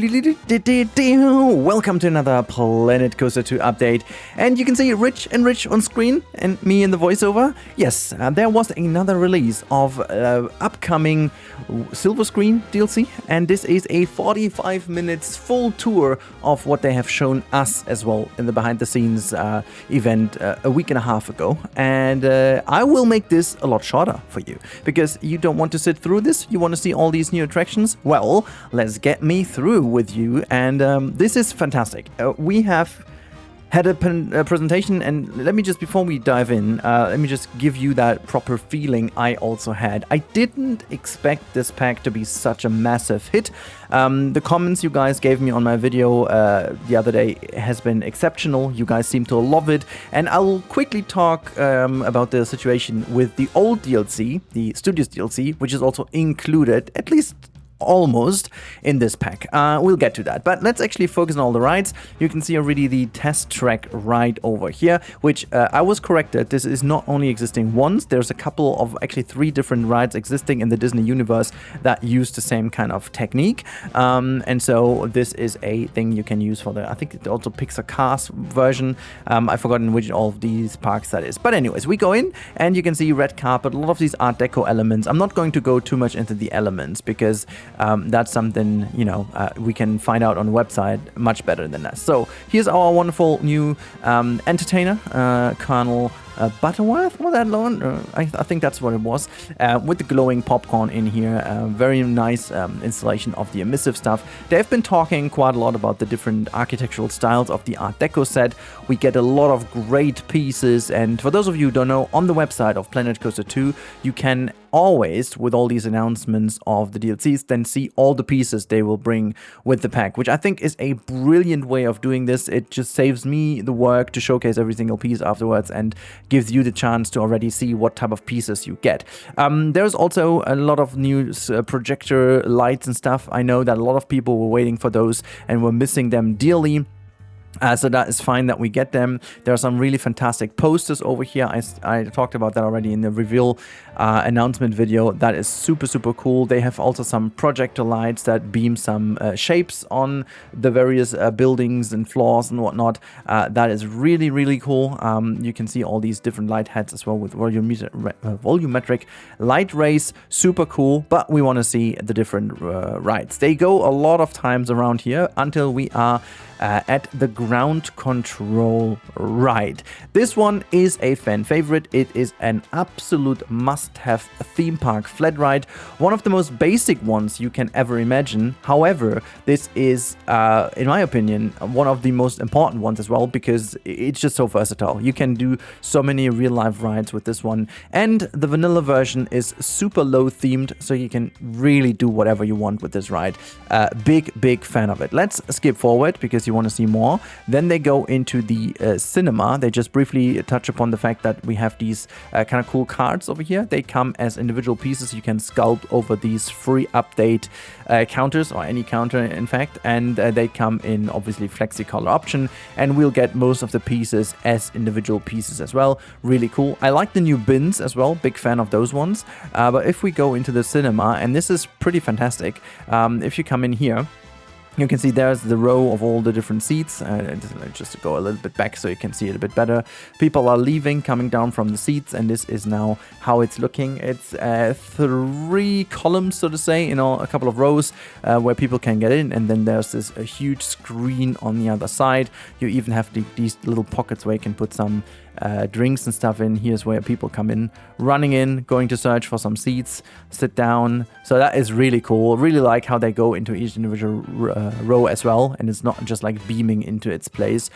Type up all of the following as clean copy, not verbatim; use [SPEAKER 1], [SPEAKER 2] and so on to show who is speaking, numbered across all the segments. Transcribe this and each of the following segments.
[SPEAKER 1] Welcome to another Planet Coaster 2 update, and you can see Rich on screen and me in the voiceover. Yes, there was another release of upcoming Silverscreen DLC, and this is a 45 minutes full tour of what they have shown us as well in the behind the scenes event a week and a half ago. And I will make this a lot shorter for you because you don't want to sit through this, you want to see all these new attractions. Well, let's get me through with you, and this is fantastic. We have had a presentation, and let me just, before we dive in, let me just give you that proper feeling I also had. I didn't expect this pack to be such a massive hit. The comments you guys gave me on my video the other day has been exceptional. You guys seem to love it, and I will quickly talk about the situation with the old DLC, the Studios DLC, which is also included, at least almost, in this pack. We'll get to that, but let's actually focus on all the rides. You can see already the test track right over here, which I was corrected. This is not only existing once, there's a couple of, actually 3 different rides existing in the Disney universe that use the same kind of technique, and so this is a thing you can use for the, I think it also Pixar Cars version. I've forgotten which all of these parks that is, but anyways, we go in and you can see red carpet, a lot of these Art Deco elements. I'm not going to go too much into the elements because that's something, you know, we can find out on the website much better than that. So here's our wonderful new entertainer, Colonel Butterworth, was that one? I think that's what it was, with the glowing popcorn in here. Very nice installation of the emissive stuff. They've been talking quite a lot about the different architectural styles of the Art Deco set. We get a lot of great pieces, and for those of you who don't know, on the website of Planet Coaster 2, you can always, with all these announcements of the DLCs, then see all the pieces they will bring with the pack, which I think is a brilliant way of doing this. It just saves me the work to showcase every single piece afterwards and gives you the chance to already see what type of pieces you get. There's also a lot of new projector lights and stuff. I know that a lot of people were waiting for those and were missing them dearly. So that is fine that we get them. There are some really fantastic posters over here. I talked about that already in the reveal announcement video. That is super, super cool. They have also some projector lights that beam some shapes on the various buildings and floors and whatnot. That is really, really cool. You can see all these different light heads as well with volumetric light rays. Super cool, but we want to see the different rides. They go a lot of times around here until we are at the ground control ride. This one is a fan favorite. It is an absolute must-have theme park flat ride. One of the most basic ones you can ever imagine. However, this is, in my opinion, one of the most important ones as well, because it's just so versatile. You can do so many real-life rides with this one, and the vanilla version is super low themed, so you can really do whatever you want with this ride. Big fan of it. Let's skip forward because you want to see more. Then they go into the cinema. They just briefly touch upon the fact that we have these kind of cool cards over here. They come as individual pieces. You can sculpt over these free update counters, or any counter in fact, and they come in obviously flexi color option, and we'll get most of the pieces as individual pieces as well. Really cool. I like the new bins as well. Big fan of those ones. But if we go into the cinema, and this is pretty fantastic, if you come in here, you can see there's the row of all the different seats. Just to go a little bit back so you can see it a bit better. People are leaving, coming down from the seats, and this is now how it's looking. It's 3 columns, so to say, you know, a couple of rows where people can get in, and then there's this a huge screen on the other side. You even have these little pockets where you can put some drinks and stuff in. Here's where people come in, running in, going to search for some seats, sit down. So that is really cool. Really like how they go into each individual row as well, and it's not just like beaming into its place.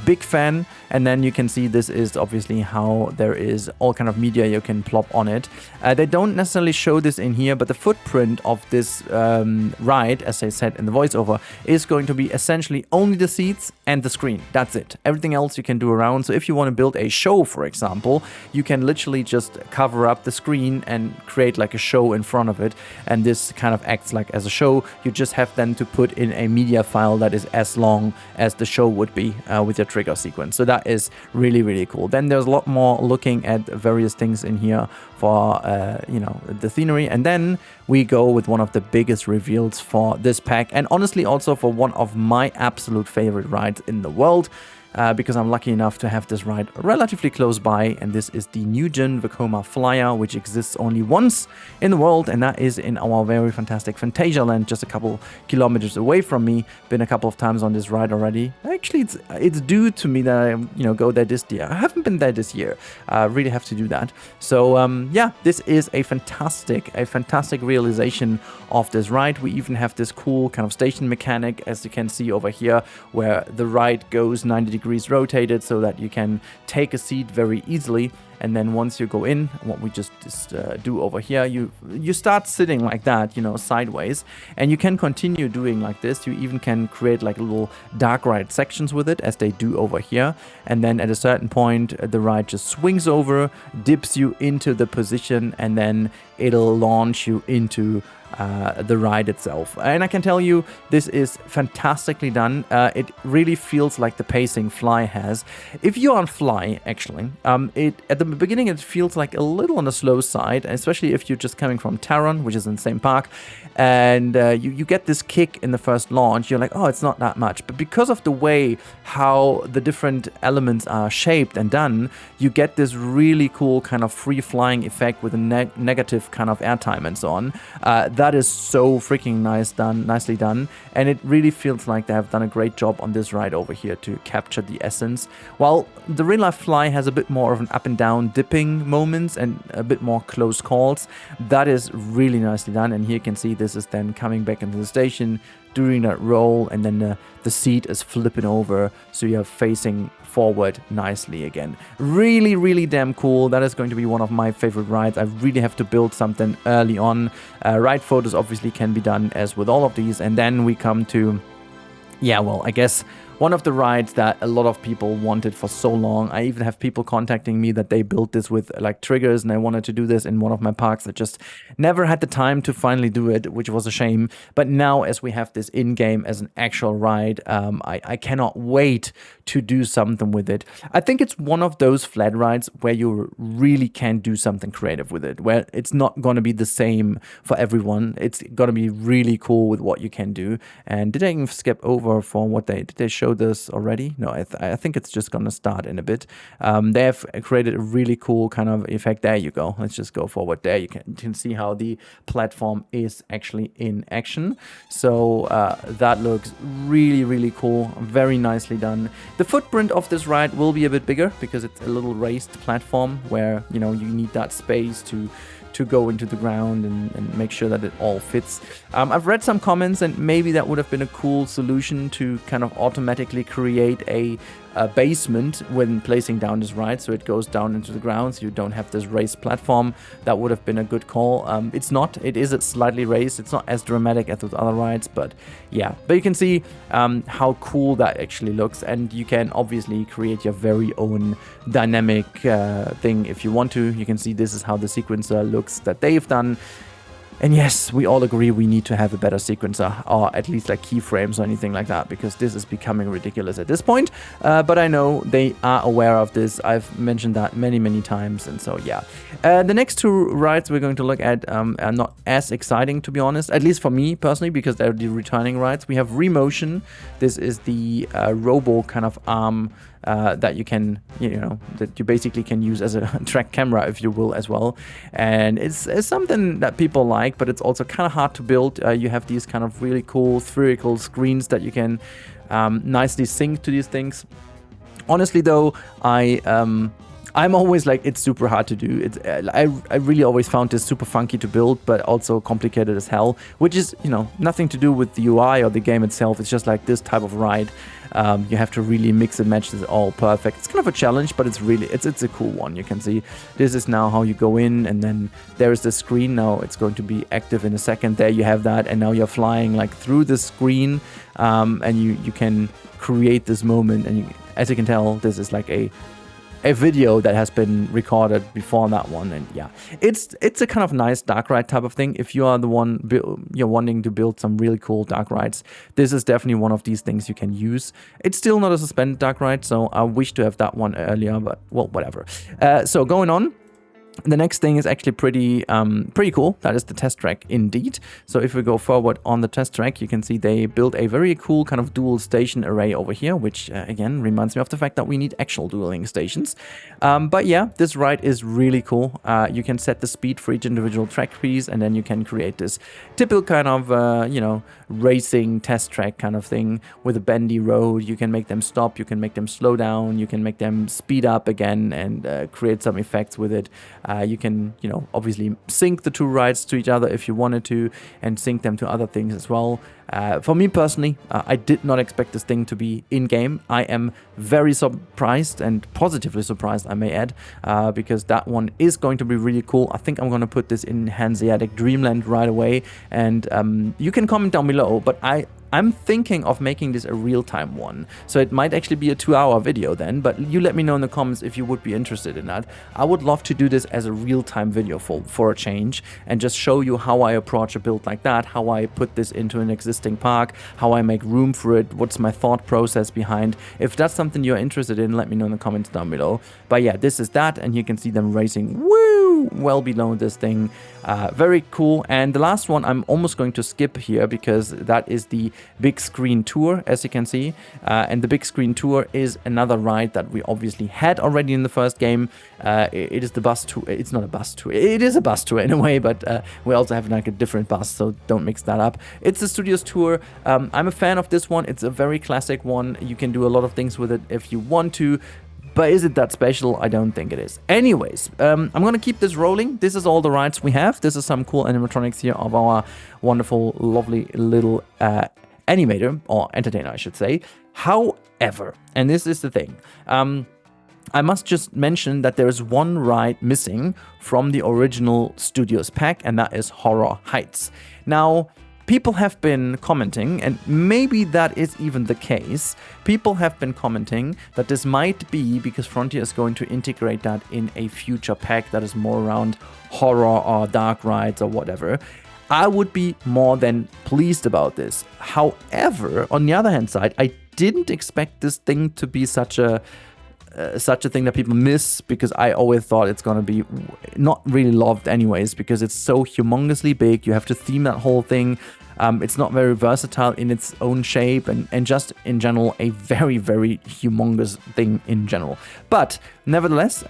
[SPEAKER 1] Big fan. And then you can see this is obviously how there is all kind of media you can plop on it. They don't necessarily show this in here, but the footprint of this ride, as I said in the voiceover, is going to be essentially only the seats and the screen. That's it. Everything else you can do around. So if you want to build build a show, for example, you can literally just cover up the screen and create like a show in front of it, and this kind of acts like as a show. You just have then to put in a media file that is as long as the show would be with your trigger sequence. So that is really, really cool. Then there's a lot more looking at various things in here for you know, the scenery, and then we go with one of the biggest reveals for this pack, and honestly also for one of my absolute favorite rides in the world, because I'm lucky enough to have this ride relatively close by, and this is the new-gen Vekoma Flyer, which exists only once in the world, and that is in our very fantastic Phantasialand, just a couple kilometers away from me. Been a couple of times on this ride already. Actually, it's due to me that I, you know, go there this year. I haven't been there this year. Really have to do that. So yeah, this is a fantastic realization of this ride. We even have this cool kind of station mechanic, as you can see over here, where the ride goes 90 degrees rotated so that you can take a seat very easily. And then once you go in, what we just do over here, you start sitting like that, you know, sideways, and you can continue doing like this. You even can create like little dark ride sections with it, as they do over here. And then at a certain point, the ride just swings over, dips you into the position, and then it'll launch you into the ride itself. And I can tell you, this is fantastically done. It really feels like the pacing Fly has. If you're on Fly, actually, at the beginning it feels like a little on the slow side, especially if you're just coming from Taron, which is in the same park, and you get this kick in the first launch. You're like, oh, it's not that much. But because of the way how the different elements are shaped and done, you get this really cool kind of free flying effect with a negative kind of airtime and so on. That is so freaking nicely done, and it really feels like they have done a great job on this ride over here to capture the essence. While the real life Fly has a bit more of an up and down dipping moments and a bit more close calls, that is really nicely done. And here you can see this is then coming back into the station, doing that roll, and then the seat is flipping over, so you're facing forward nicely again. Really, really damn cool. That is going to be one of my favorite rides. I really have to build something early on. Ride photos obviously can be done as with all of these, and then we come to, yeah, well, I guess one of the rides that a lot of people wanted for so long. I even have people contacting me that they built this with like triggers, and I wanted to do this in one of my parks. I just never had the time to finally do it, which was a shame. But now, as we have this in-game as an actual ride, I cannot wait to do something with it. I think it's one of those flat rides where you really can do something creative with it, where it's not going to be the same for everyone. It's going to be really cool with what you can do. And did I even skip over for what did they show this already? No, I think it's just going to start in a bit. They have created a really cool kind of effect. There you go. Let's just go forward. There you can see how the platform is actually in action. So that looks really, really cool. Very nicely done. The footprint of this ride will be a bit bigger because it's a little raised platform where, you know, you need that space to go into the ground and make sure that it all fits. I've read some comments, and maybe that would have been a cool solution to kind of automatically create a basement when placing down this ride, so it goes down into the ground, so you don't have this raised platform. That would have been a good call. It's not. It is slightly raised. It's not as dramatic as with other rides, but yeah. But you can see how cool that actually looks, and you can obviously create your very own dynamic thing if you want to. You can see this is how the sequencer looks that they've done. And yes, we all agree we need to have a better sequencer, or at least like keyframes or anything like that, because this is becoming ridiculous at this point. But I know they are aware of this. I've mentioned that many, many times. And so, yeah. The next two rides we're going to look at are not as exciting, to be honest, at least for me personally, because they're the returning rides. We have Remotion. This is the robo kind of arm that you can, that you basically can use as a track camera, if you will, as well. And it's something that people like, but it's also kind of hard to build. You have these kind of really cool spherical screens that you can nicely sync to these things. Honestly, though, I'm always like, it's super hard to do. I really always found this super funky to build, but also complicated as hell, which is, nothing to do with the UI or the game itself. It's just like this type of ride. You have to really mix and match this all perfect. It's kind of a challenge, but it's a cool one. You can see this is now how you go in, and then there is the screen. Now it's going to be active in a second. There you have that, and now you're flying like through the screen, and you can create this moment. And as you can tell, this is like a a video that has been recorded before that one. And yeah, it's a kind of nice dark ride type of thing. If you are the one you're wanting to build some really cool dark rides, this is definitely one of these things you can use. It's still not a suspended dark ride, so I wish to have that one earlier, but well, whatever. So going on. The next thing is actually pretty cool. That is the test track indeed. So if we go forward on the test track, you can see they built a very cool kind of dual station array over here, which again reminds me of the fact that we need actual dueling stations. But yeah, this ride is really cool. You can set the speed for each individual track piece, and then you can create this typical kind of you know, racing test track kind of thing with a bendy road. You can make them stop, you can make them slow down, you can make them speed up again, and create some effects with it. You can, you know, obviously sync the two rides to each other if you wanted to, and sync them to other things as well. For me personally, I did not expect this thing to be in-game. I am very surprised, and positively surprised, I may add, because that one is going to be really cool. I think I'm going to put this in Hanseatic Dreamland right away, and you can comment down below, but I'm thinking of making this a real-time one, so it might actually be a 2-hour video then, but you let me know in the comments if you would be interested in that. I would love to do this as a real-time video for a change, and just show you how I approach a build like that, how I put this into an existing park, how I make room for it, what's my thought process behind. If that's something you're interested in, let me know in the comments down below. But yeah, this is that, and you can see them racing well below this thing. Very cool. And the last one I'm almost going to skip here, because that is the Big Screen Tour, as you can see. And the Big Screen Tour is another ride that we obviously had already in the first game. It is the bus tour. It's not a bus tour. It is a bus tour in a way, but we also have like a different bus, so don't mix that up. It's the Studios Tour. I'm a fan of this one. It's a very classic one. You can do a lot of things with it if you want to. But is it that special? I don't think it is. Anyways, I'm going to keep this rolling. This is all the rides we have. This is some cool animatronics here of our wonderful, lovely little animator, or entertainer, I should say. However, and this is the thing, I must just mention that there is one ride missing from the original Studios pack, and that is Horror Heights. Now, people have been commenting, and maybe that is even the case. People have been commenting that this might be because Frontier is going to integrate that in a future pack that is more around horror or dark rides or whatever. I would be more than pleased about this. However, on the other hand side, I didn't expect this thing to be such a thing that people miss, because I always thought it's gonna be not really loved anyways, because it's so humongously big. You have to theme that whole thing. It's not very versatile in its own shape, and just in general a very, very humongous thing in general. But nevertheless,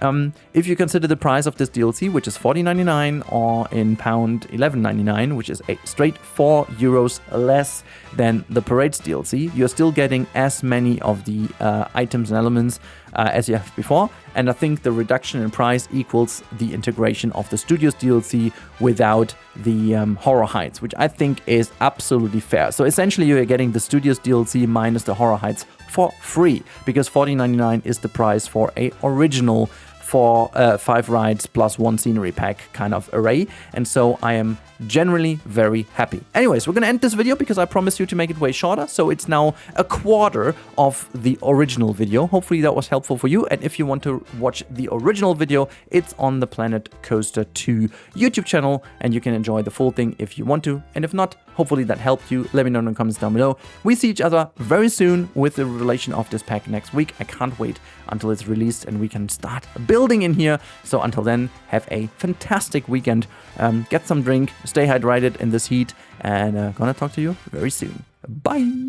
[SPEAKER 1] if you consider the price of this DLC, which is $40.99, or in pound $11.99, which is a straight €4 less than the Parades DLC, you're still getting as many of the items and elements as you have before. And I think the reduction in price equals the integration of the Studios DLC without the Horror Heights, which I think is absolutely fair. So essentially you're getting the Studios DLC minus the Horror Heights for free, because $40.99 is the price for a original 5 rides plus 1 scenery pack kind of array. And so I am generally very happy. Anyways, we're gonna end this video because I promised you to make it way shorter, so it's now a quarter of the original video. Hopefully that was helpful for you, and if you want to watch the original video, it's on the Planet Coaster 2 YouTube channel, and you can enjoy the full thing if you want to, and if not, hopefully that helped you. Let me know in the comments down below. We see each other very soon with the revelation of this pack next week. I can't wait until it's released and we can start building in here. So until then, have a fantastic weekend. Get some drink, stay hydrated in this heat, and gonna talk to you very soon. Bye!